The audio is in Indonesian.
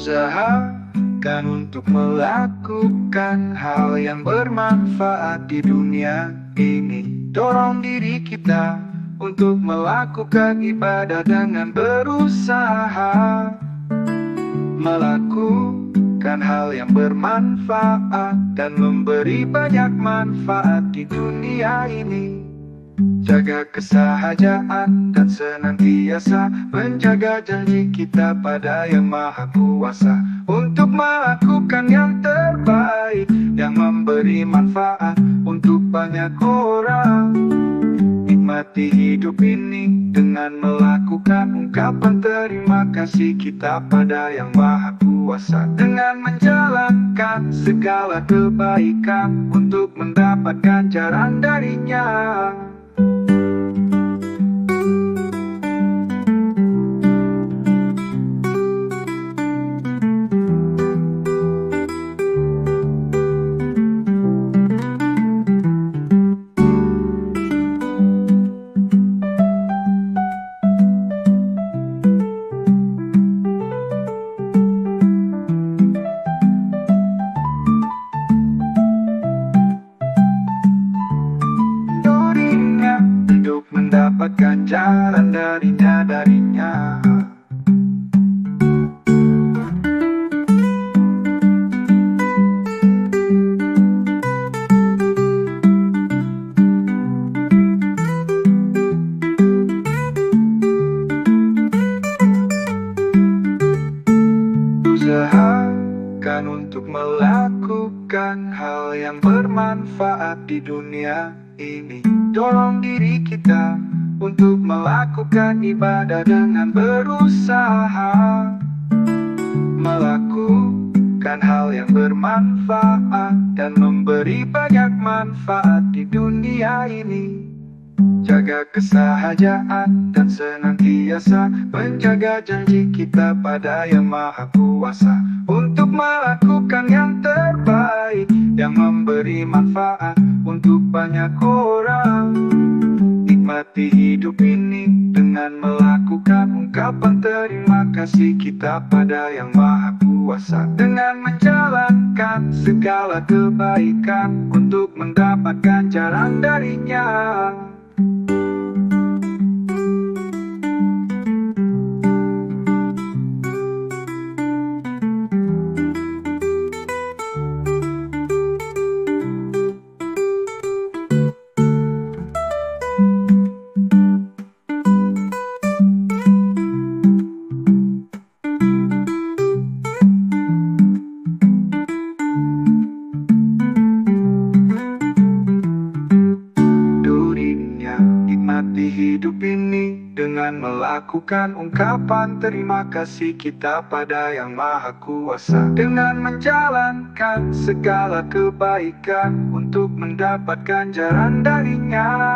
Usahakan untuk melakukan hal yang bermanfaat di dunia ini. Dorong diri kita untuk melakukan ibadah dengan berusaha. Melakukan hal yang bermanfaat dan memberi banyak manfaat di dunia ini. Jaga kesahajaan dan senantiasa menjaga janji kita pada Yang Maha Kuasa, untuk melakukan yang terbaik yang memberi manfaat untuk banyak orang. Nikmati hidup ini dengan melakukan ungkapan terima kasih kita pada Yang Maha Kuasa, dengan menjalankan segala kebaikan untuk mendapat ganjaran darinya. Mendapat ganjaran darinya. Usahakan untuk melakukan hal yang bermanfaat di dunia ini. Dorong diri kita untuk melakukan ibadah dengan berusaha. Melakukan hal yang bermanfaat dan memberi banyak manfaat di dunia ini. Jaga kesahajaan dan senantiasa menjaga janji kita pada Yang Maha Kuasa, untuk melakukan yang terbaik yang memberi manfaat untuk banyak orang. Nikmati hidup ini dengan melakukan ungkapan terima kasih kita pada Yang Maha Kuasa, dengan menjalankan segala kebaikan untuk mendapat ganjaran darinya. Nikmati hidup ini dengan melakukan ungkapan terima kasih kita pada Yang Maha Kuasa, dengan menjalankan segala kebaikan untuk mendapat ganjaran darinya.